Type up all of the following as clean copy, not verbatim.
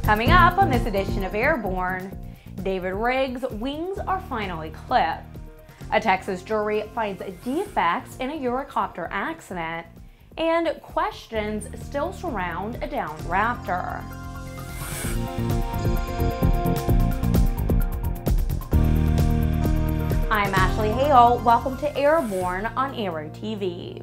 Coming up on this edition of Airborne, David Riggs' wings are finally clipped. A Texas jury finds defects in a Eurocopter accident, and questions still surround a downed Raptor. I'm Ashley Hale. Welcome to Airborne on Aero-TV.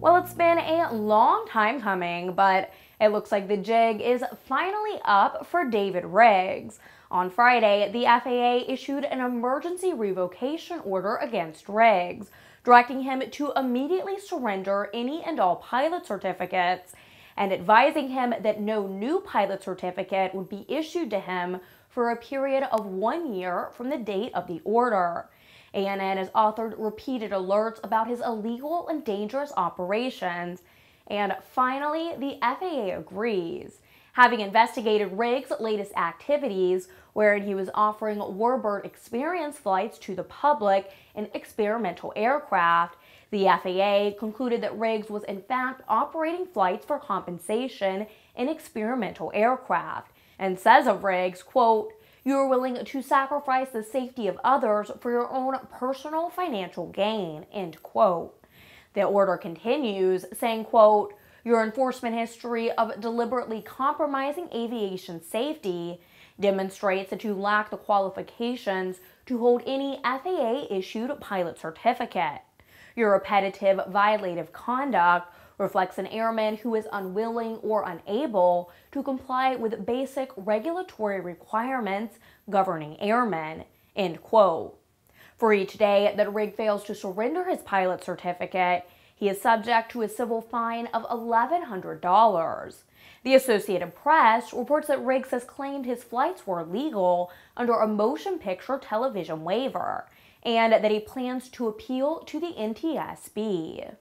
Well, it's been a long time coming, but it looks like the jig is finally up for David Riggs. On Friday, the FAA issued an emergency revocation order against Riggs, directing him to immediately surrender any and all pilot certificates and advising him that no new pilot certificate would be issued to him for a period of 1 year from the date of the order. ANN has authored repeated alerts about his illegal and dangerous operations, and finally, the FAA agrees. Having investigated Riggs' latest activities, wherein he was offering Redbird experience flights to the public in experimental aircraft, the FAA concluded that Riggs was in fact operating flights for compensation in experimental aircraft, and says of Riggs, quote, "You are willing to sacrifice the safety of others for your own personal financial gain," end quote. The order continues, saying, quote, "Your enforcement history of deliberately compromising aviation safety demonstrates that you lack the qualifications to hold any FAA-issued pilot certificate. Your repetitive violative conduct reflects an airman who is unwilling or unable to comply with basic regulatory requirements governing airmen," end quote. For each day that Riggs fails to surrender his pilot certificate, he is subject to a civil fine of $1,100. The Associated Press reports that Riggs has claimed his flights were legal under a motion picture television waiver, and that he plans to appeal to the NTSB.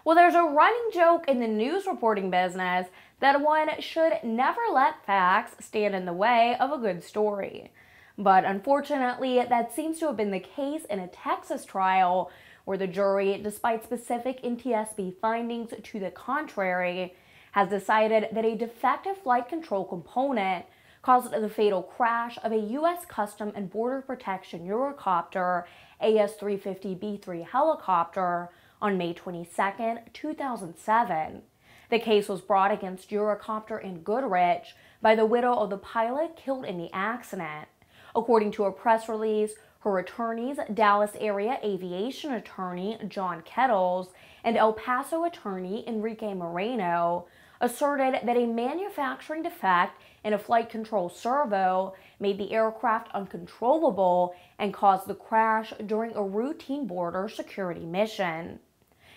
Well, there's a running joke in the news reporting business that one should never let facts stand in the way of a good story. But unfortunately, that seems to have been the case in a Texas trial where the jury, despite specific NTSB findings to the contrary, has decided that a defective flight control component caused the fatal crash of a U.S. Customs and Border Protection Eurocopter AS350B3 helicopter on May 22, 2007. The case was brought against Eurocopter in Goodrich by the widow of the pilot killed in the accident. According to a press release, her attorneys, Dallas area aviation attorney John Kettles and El Paso attorney Enrique Moreno, asserted that a manufacturing defect in a flight control servo made the aircraft uncontrollable and caused the crash during a routine border security mission.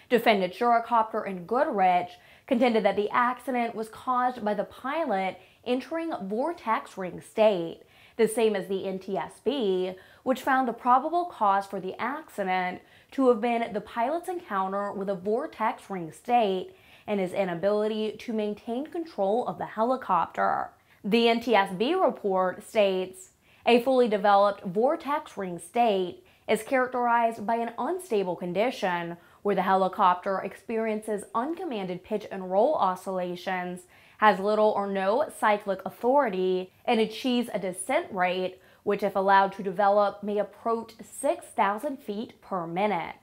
Defendant Eurocopter in Goodrich contended that the accident was caused by the pilot entering vortex ring state, the same as the NTSB, which found the probable cause for the accident to have been the pilot's encounter with a vortex ring state and his inability to maintain control of the helicopter. The NTSB report states, "A fully developed vortex ring state is characterized by an unstable condition where the helicopter experiences uncommanded pitch and roll oscillations, has little or no cyclic authority, and achieves a descent rate which, if allowed to develop, may approach 6,000 feet per minute."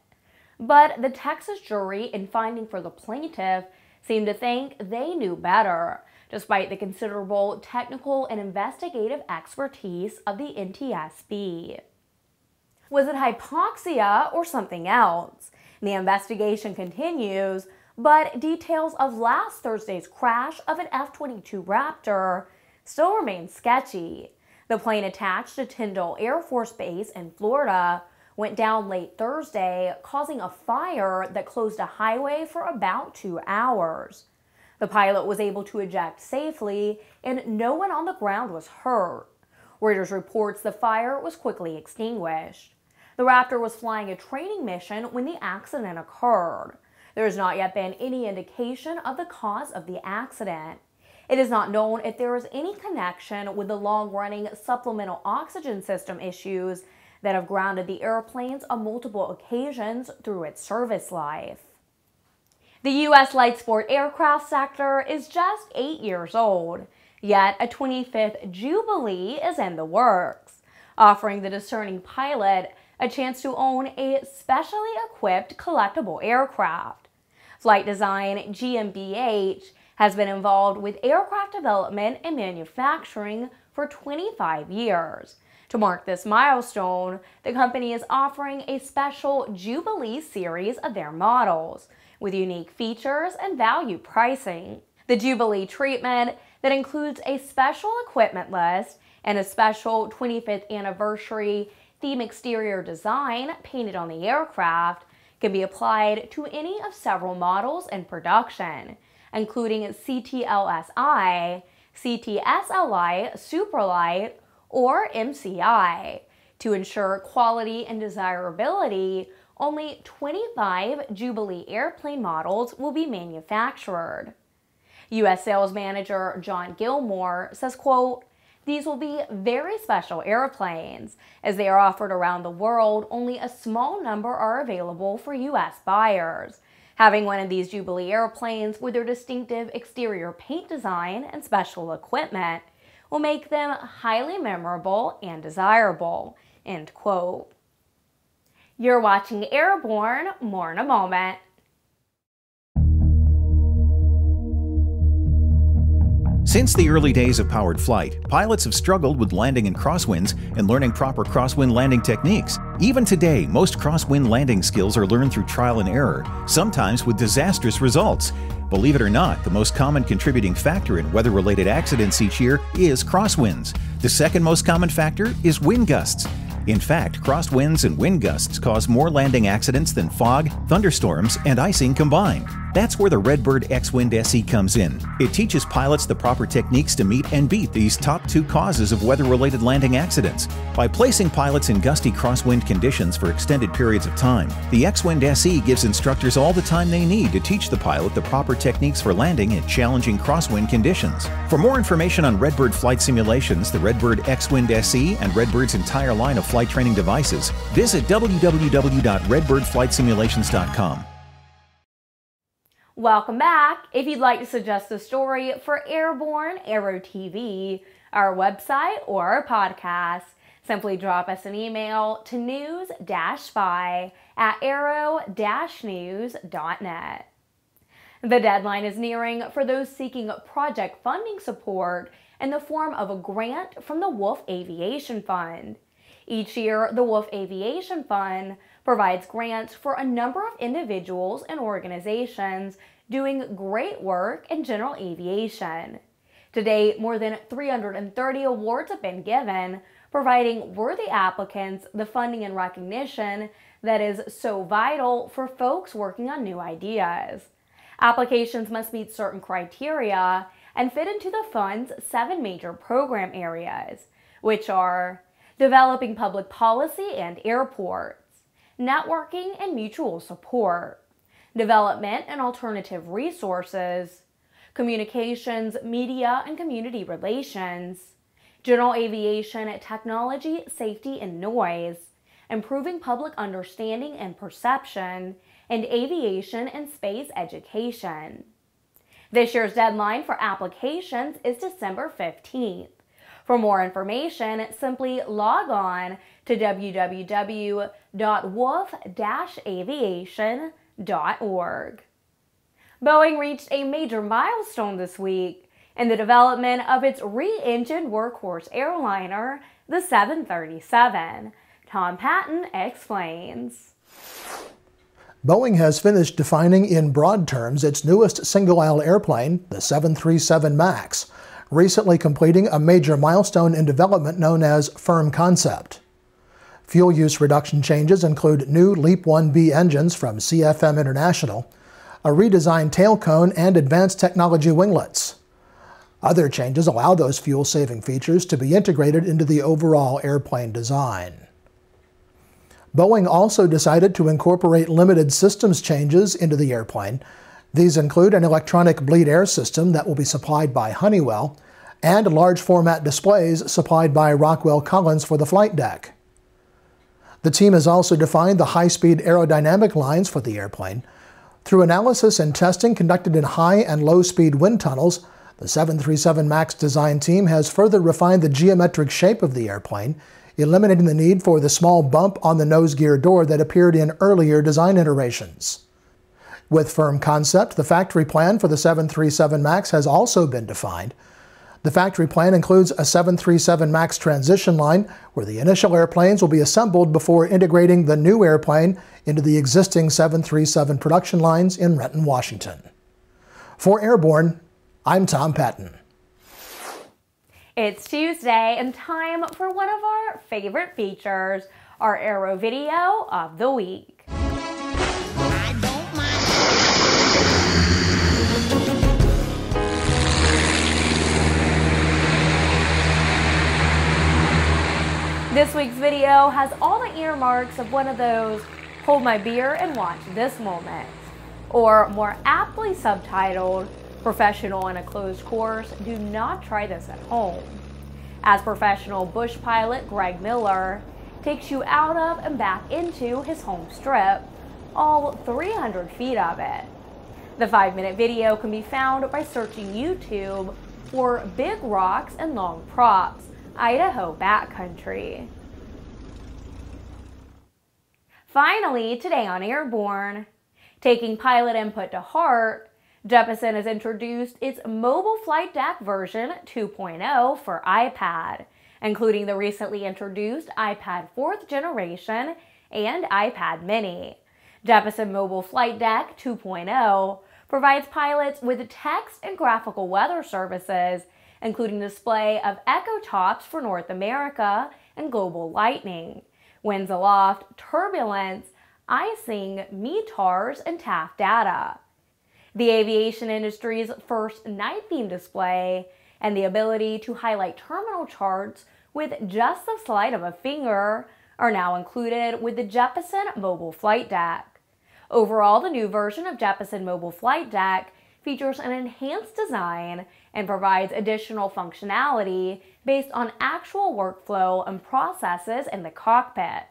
But the Texas jury, in finding for the plaintiff, seemed to think they knew better, despite the considerable technical and investigative expertise of the NTSB. Was it hypoxia or something else? The investigation continues, but details of last Thursday's crash of an F-22 Raptor still remain sketchy. The plane attached to Tyndall Air Force Base in Florida went down late Thursday, causing a fire that closed a highway for about 2 hours. The pilot was able to eject safely, and no one on the ground was hurt. Reuters reports the fire was quickly extinguished. The Raptor was flying a training mission when the accident occurred. There has not yet been any indication of the cause of the accident. It is not known if there is any connection with the long-running supplemental oxygen system issues that have grounded the airplanes on multiple occasions through its service life. The U.S. light sport aircraft sector is just 8 years old, yet a 25th Jubilee is in the works, offering the discerning pilot a chance to own a specially equipped collectible aircraft. FlightDesign GmbH has been involved with aircraft development and manufacturing for 25 years. To mark this milestone, the company is offering a special Jubilee series of their models, with unique features and value pricing. The Jubilee treatment that includes a special equipment list and a special 25th anniversary theme exterior design painted on the aircraft can be applied to any of several models in production, including CTLSI, CTSLI, Superlight, or MCI. To ensure quality and desirability, only 25 Jubilee airplane models will be manufactured. U.S. Sales Manager John Gilmore says, quote, "These will be very special airplanes. As they are offered around the world, only a small number are available for U.S. buyers. Having one of these Jubilee airplanes with their distinctive exterior paint design and special equipment will make them highly memorable and desirable." End quote. You're watching Airborne. More in a moment. Since the early days of powered flight, pilots have struggled with landing in crosswinds and learning proper crosswind landing techniques. Even today, most crosswind landing skills are learned through trial and error, sometimes with disastrous results. Believe it or not, the most common contributing factor in weather-related accidents each year is crosswinds. The second most common factor is wind gusts. In fact, crosswinds and wind gusts cause more landing accidents than fog, thunderstorms, and icing combined. That's where the Redbird X-Wind SE comes in. It teaches pilots the proper techniques to meet and beat these top two causes of weather-related landing accidents. By placing pilots in gusty crosswind conditions for extended periods of time, the X-Wind SE gives instructors all the time they need to teach the pilot the proper techniques for landing in challenging crosswind conditions. For more information on Redbird flight simulations, the Redbird X-Wind SE, and Redbird's entire line of flight training devices, visit www.redbirdflightsimulations.com. Welcome back. If you'd like to suggest a story for Airborne, Aero-TV, our website, or our podcast, simply drop us an email to news-spy@aero-news.net. The deadline is nearing for those seeking project funding support in the form of a grant from the Wolf Aviation Fund. Each year, the Wolf Aviation Fund provides grants for a number of individuals and organizations doing great work in general aviation. To date, more than 330 awards have been given, providing worthy applicants the funding and recognition that is so vital for folks working on new ideas. Applications must meet certain criteria and fit into the fund's 7 major program areas, which are developing public policy and airports, networking and mutual support, development and alternative resources, communications, media and community relations, general aviation technology, safety and noise, improving public understanding and perception, and aviation and space education. This year's deadline for applications is December 15th. For more information, simply log on to www.wolf-aviation.org. Boeing reached a major milestone this week in the development of its re-engined workhorse airliner, the 737. Tom Patton explains. Boeing has finished defining in broad terms its newest single-aisle airplane, the 737 MAX, recently completing a major milestone in development known as firm concept. Fuel use reduction changes include new LEAP-1B engines from CFM International, a redesigned tail cone, and advanced technology winglets. Other changes allow those fuel-saving features to be integrated into the overall airplane design. Boeing also decided to incorporate limited systems changes into the airplane. These include an electronic bleed air system that will be supplied by Honeywell and large format displays supplied by Rockwell Collins for the flight deck. The team has also defined the high-speed aerodynamic lines for the airplane Through analysis and testing conducted in high and low-speed wind tunnels, the 737 MAX design team has further refined the geometric shape of the airplane, eliminating the need for the small bump on the nose gear door that appeared in earlier design iterations. With firm concept, the factory plan for the 737 MAX has also been defined. The factory plan includes a 737 MAX transition line where the initial airplanes will be assembled before integrating the new airplane into the existing 737 production lines in Renton, Washington. For Airborne, I'm Tom Patton. It's Tuesday and time for one of our favorite features, our Aero video of the week. This week's video has all the earmarks of one of those hold my beer and watch this moment, or more aptly subtitled, professional in a closed course, do not try this at home, as professional bush pilot Greg Miller takes you out of and back into his home strip, all 300 feet of it. The 5-minute video can be found by searching YouTube for Big Rocks and Long Props, Idaho Backcountry. Finally, today on Airborne, taking pilot input to heart, Jeppesen has introduced its mobile flight deck version 2.0 for iPad, including the recently introduced iPad 4th generation and iPad mini. Jeppesen Mobile Flight Deck 2.0 provides pilots with text and graphical weather services, including display of echo tops for North America and global lightning, winds aloft, turbulence, icing, METARs, and TAF data. The aviation industry's first night theme display and the ability to highlight terminal charts with just the slide of a finger are now included with the Jeppesen Mobile Flight Deck. Overall, the new version of Jeppesen Mobile Flight Deck features an enhanced design and provides additional functionality based on actual workflow and processes in the cockpit.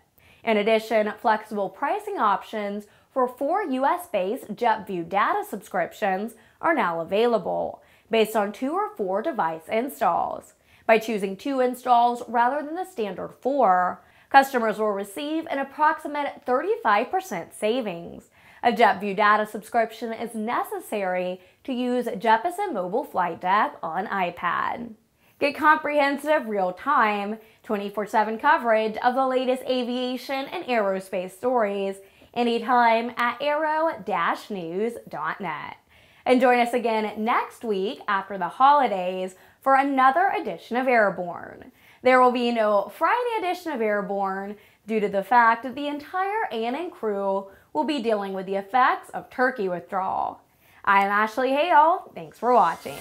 In addition, flexible pricing options for 4 US-based JetView data subscriptions are now available, based on 2 or 4 device installs. By choosing 2 installs rather than the standard 4, customers will receive an approximate 35% savings. A JetView data subscription is necessary to use Jeppesen Mobile Flight Deck on iPad. Get comprehensive, real-time, 24/7 coverage of the latest aviation and aerospace stories anytime at aero-news.net. And join us again next week after the holidays for another edition of Airborne. There will be no Friday edition of Airborne due to the fact that the entire ANN crew will be dealing with the effects of turkey withdrawal. I am Ashley Hale. Thanks for watching.